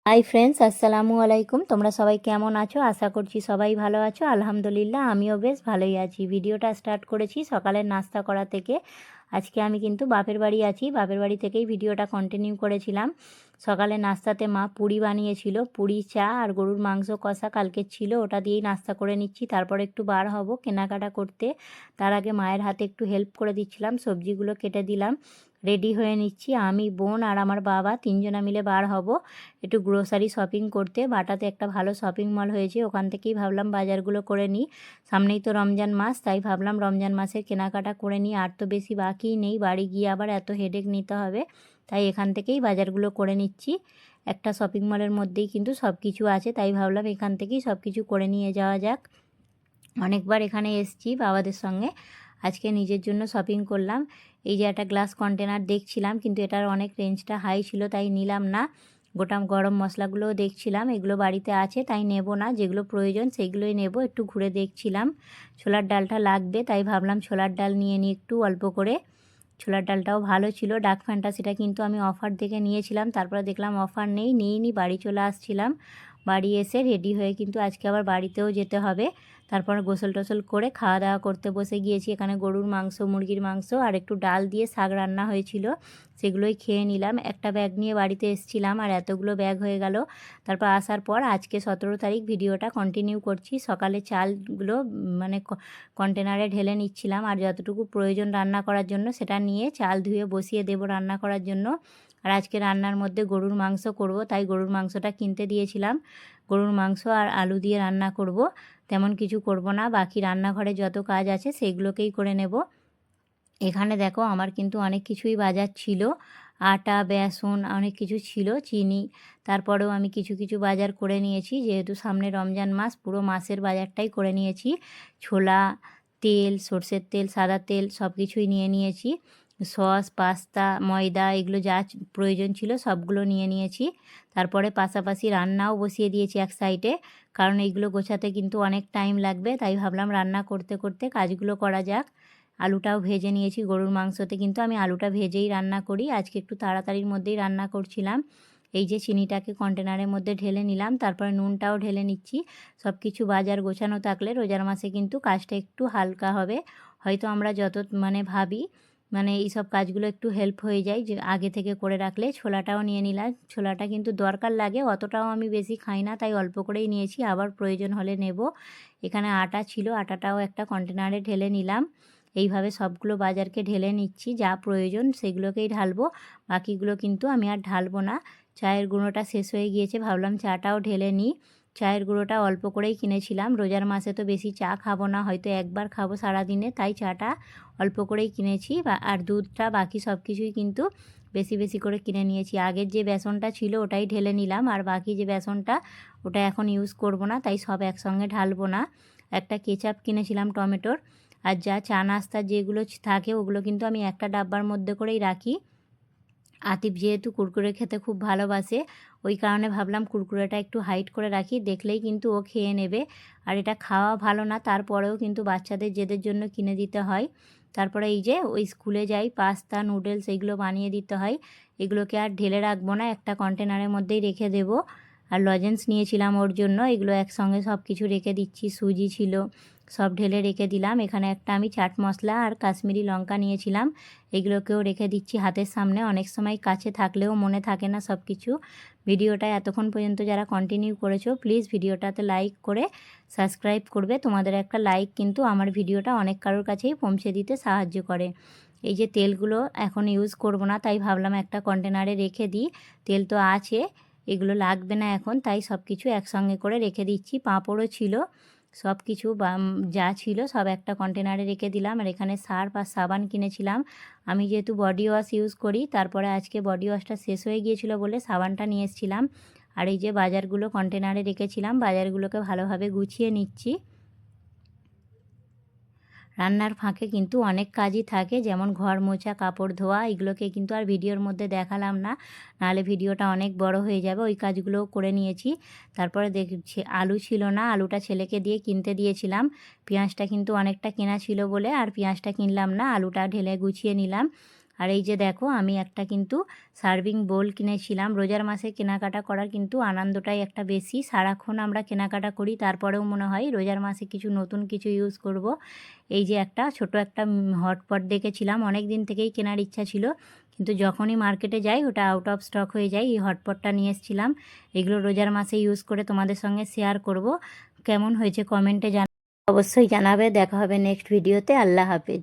Hi friends, আসসালামু আলাইকুম। তোমরা সবাই কেমন আছো? আশা করছি সবাই ভালো আছো। আলহামদুলিল্লাহ, আমিও বেশ ভালোই আছি। ভিডিওটা স্টার্ট করেছি সকালের নাস্তা করা থেকে। আজকে আমি কিন্তু বাপের বাড়ি আছি। বাপের বাড়ি থেকেই ভিডিওটা কন্টিনিউ করেছিলাম। সকালে নাস্তাতে মা পুরি বানিয়েছিল, পুরি, চা আর গরুর মাংস কষা কালকের ছিল, ওটা দিয়েই নাস্তা করে নিচ্ছি। তারপর একটু বার হব কেনাকাটা করতে। তার আগে মায়ের হাতে একটু হেল্প করে দিচ্ছিলাম, সবজিগুলো কেটে দিলাম, রেডি হয়ে নিচ্ছি। আমি, বোন আর আমার বাবা তিনজনা মিলে বার হব একটু গ্রোসারি শপিং করতে। বাটাতে একটা ভালো শপিং মল হয়েছে, ওখান থেকেই ভাবলাম বাজারগুলো করে নিই। সামনেই তো রমজান মাস, তাই ভাবলাম রমজান মাসের কেনাকাটা করে নিই। আর তো বেশি বাকি নেই, বাড়ি গিয়ে আবার এত হেডেক নিতে হবে, তাই এখান থেকেই বাজারগুলো করে নিচ্ছি। একটা শপিং মলের মধ্যেই কিন্তু সব কিছু আছে, তাই ভাবলাম এখান থেকেই সব কিছু করে নিয়ে যাওয়া যাক। অনেকবার এখানে এসেছি বাবাদের সঙ্গে, আজকে নিজের জন্য শপিং করলাম। এই যে একটা গ্লাস কন্টেনার দেখছিলাম, কিন্তু এটার অনেক রেঞ্জটা হাই ছিল, তাই নিলাম না। গোটা গরম মশলাগুলোও দেখছিলাম, এগুলো বাড়িতে আছে তাই নেব না, যেগুলো প্রয়োজন সেগুলোই নেব। একটু ঘুরে দেখছিলাম, ছোলার ডালটা লাগবে, তাই ভাবলাম ছোলার ডাল নিয়ে নিই একটু অল্প করে। ছোলার ডালটাও ভালো ছিল, ডাক ফ্যান্টাসিটা কিন্তু আমি অফার দেখে নিয়েছিলাম, তারপরে দেখলাম অফার নেই, নিইনি, বাড়ি চলে আসছিলাম। বাড়ি এসে রেডি হয়ে কিন্তু আজকে আবার বাড়িতেও যেতে হবে। তারপর গোসল টোসল করে খাওয়া দাওয়া করতে বসে গিয়েছি। এখানে গরুর মাংস, মুরগির মাংস আর একটু ডাল দিয়ে শাক রান্না হয়েছিল, সেগুলোই খেয়ে নিলাম। একটা ব্যাগ নিয়ে বাড়িতে এসেছিলাম আর এতগুলো ব্যাগ হয়ে গেল। তারপর আসার পর আজকে 17 তারিখ ভিডিওটা কন্টিনিউ করছি। সকালে চালগুলো মানে কন্টেনারে ঢেলে নিচ্ছিলাম, আর যতটুকু প্রয়োজন রান্না করার জন্য সেটা নিয়ে চাল ধুয়ে বসিয়ে দেব রান্না করার জন্য। আর আজকে রান্নার মধ্যে গরুর মাংস করব, তাই গরুর মাংসটা কিনতে দিয়েছিলাম। গরুর মাংস আর আলু দিয়ে রান্না করব, তেমন কিছু করব না। বাকি রান্নাঘরে যত কাজ আছে সেগুলোকেই করে নেব। এখানে দেখো আমার কিন্তু অনেক কিছুই বাজার ছিল, আটা, বেসন, অনেক কিছু ছিল, চিনি। তারপরেও আমি কিছু কিছু বাজার করে নিয়েছি, যেহেতু সামনে রমজান মাস, পুরো মাসের বাজারটাই করে নিয়েছি। ছোলা, তেল, সর্ষের তেল, সাদা তেল সব কিছুই নিয়ে নিয়েছি। সস, পাস্তা, ময়দা, এগুলো যা প্রয়োজন ছিল সবগুলো নিয়ে নিয়েছি। তারপরে পাশাপাশি রান্নাও বসিয়ে দিয়েছি এক সাইডে, কারণ এইগুলো গোছাতে কিন্তু অনেক টাইম লাগবে, তাই ভাবলাম রান্না করতে করতে কাজগুলো করা যাক। আলুটাও ভেজে নিয়েছি, গরুর মাংসতে কিন্তু আমি আলুটা ভেজেই রান্না করি, আজকে একটু তাড়াতাড়ির মধ্যেই রান্না করছিলাম। এই যে চিনিটাকে কন্টেনারের মধ্যে ঢেলে নিলাম, তারপরে নুনটাও ঢেলে নিচ্ছি। সব কিছু বাজার গোছানো থাকলে রোজার মাসে কিন্তু কাজটা একটু হালকা হবে। হয়তো আমরা যত ভাবি এইসব কাজগুলো একটু হেল্প হয়ে যায় যে আগে থেকে করে রাখলে। ছোলাটাও নিয়ে নিলাম, ছোলাটা কিন্তু দরকার লাগে, অতটাও আমি বেশি খাই না, তাই অল্প করেই নিয়েছি, আবার প্রয়োজন হলে নেব। এখানে আটা ছিল, আটাটাও একটা কন্টেনারে ঢেলে নিলাম। এইভাবে সবগুলো বাজারকে ঢেলে নিচ্ছি, যা প্রয়োজন সেগুলোকেই ঢালবো, বাকিগুলো কিন্তু আমি আর ঢালবো না। চায়ের গুঁড়োটা শেষ হয়ে গিয়েছে, ভাবলাম চাটাও ঢেলে নিই। চায়ের গুঁড়োটা অল্প করেই কিনেছিলাম, রোজার মাসে তো বেশি চা খাবো না, হয়তো একবার খাবো সারাদিনে, তাই চাটা অল্প করেই কিনেছি। আর দুধটা, বাকি সব কিছুই কিন্তু বেশি বেশি করে কিনে নিয়েছি। আগের যে বেসনটা ছিল ওটাই ঢেলে নিলাম, আর বাকি যে বেসনটা ওটা এখন ইউজ করব না, তাই সব একসঙ্গে ঢালবো না। একটা কেচাপ কিনেছিলাম টমেটোর। আর যা চা নাস্তা যেগুলো থাকে ওগুলো কিন্তু আমি একটা ডাব্বার মধ্যে করেই রাখি। আতিফ যেহেতু কুরকুরে খেতে খুব ভালোবাসে, ওই কারণে ভাবলাম কুরকুরেটা একটু হাইড করে রাখি, দেখলেই কিন্তু ও খেয়ে নেবে। আর এটা খাওয়া ভালো না, তারপরেও কিন্তু বাচ্চাদের জেদের জন্য কিনে দিতে হয়। তারপরে এই যে ওই স্কুলে যাই, পাস্তা, নুডলস এগুলো বানিয়ে দিতে হয়। এগুলোকে আর ঢেলে রাখবো না, একটা কন্টেনারের মধ্যেই রেখে দেবো। আর লজেন্স নিয়েছিলাম ওর জন্য, এগুলো একসঙ্গে সব কিছু রেখে দিচ্ছি। সুজি ছিল, সব ঢেলে রেখে দিলাম। এখানে একটা আমি চাট মশলা আর কাশ্মীরি লঙ্কা নিয়েছিলাম, এগুলোকেও রেখে দিচ্ছি হাতের সামনে। অনেক সময় কাছে থাকলেও মনে থাকে না সব কিছু। ভিডিওটা এতক্ষণ পর্যন্ত যারা কন্টিনিউ করেছো, প্লিজ ভিডিওটাতে লাইক করে সাবস্ক্রাইব করবে। তোমাদের একটা লাইক কিন্তু আমার ভিডিওটা অনেক কারোর কাছেই পৌঁছে দিতে সাহায্য করে। এই যে তেলগুলো এখন ইউজ করব না, তাই ভাবলাম একটা কন্টেনারে রেখে দিই, তেল তো আছে, এগুলো লাগবে না এখন, তাই সব কিছু একসঙ্গে করে রেখে দিচ্ছি। পাঁপড়ও ছিল, সব কিছু যা ছিল সব একটা কন্টেনারে রেখে দিলাম। আর এখানে সার্ফ আর সাবান কিনেছিলাম, আমি যেহেতু বডি ওয়াশ ইউজ করি, তারপরে আজকে বডি ওয়াশটা শেষ হয়ে গিয়েছিল বলে সাবানটা নিয়ে এসেছিলাম। আর এই যে বাজারগুলো কন্টেনারে রেখেছিলাম, বাজারগুলোকে ভালোভাবে গুছিয়ে নিচ্ছি। রান্নার ফাঁকে কিন্তু অনেক কাজই থাকে, যেমন ঘর মোছা, কাপড় ধোয়া, এগুলোকে কিন্তু আর ভিডিওর মধ্যে দেখালাম না, নাহলে ভিডিওটা অনেক বড় হয়ে যাবে। ওই কাজগুলোও করে নিয়েছি। তারপরে দেখছি আলু ছিল না, আলুটা ছেলেকে দিয়ে কিনতে দিয়েছিলাম। পেঁয়াজটা কিন্তু অনেকটা কেনা ছিল বলে আর পেঁয়াজটা কিনলাম না, আলুটা ঢেলে গুছিয়ে নিলাম। আর এই যে দেখো আমি একটা কিন্তু সার্ভিং বোল কিনেছিলাম। রোজার মাসে কেনাকাটা করার কিন্তু আনন্দটাই একটা বেশি। সারাক্ষণ আমরা কেনাকাটা করি, তারপরেও মনে হয় রোজার মাসে কিছু নতুন কিছু ইউজ করব। এই যে একটা ছোট একটা হটপট দেখেছিলাম, অনেক দিন থেকেই কেনার ইচ্ছা ছিল, কিন্তু যখনই মার্কেটে যাই ওটা আউট অফ স্টক হয়ে যায়। এই হটপটটা নিয়ে এসেছিলাম। এগুলো রোজার মাসে ইউজ করে তোমাদের সঙ্গে শেয়ার করব। কেমন হয়েছে কমেন্টে অবশ্যই জানাবে। দেখা হবে নেক্সট ভিডিওতে। আল্লাহ হাফেজ।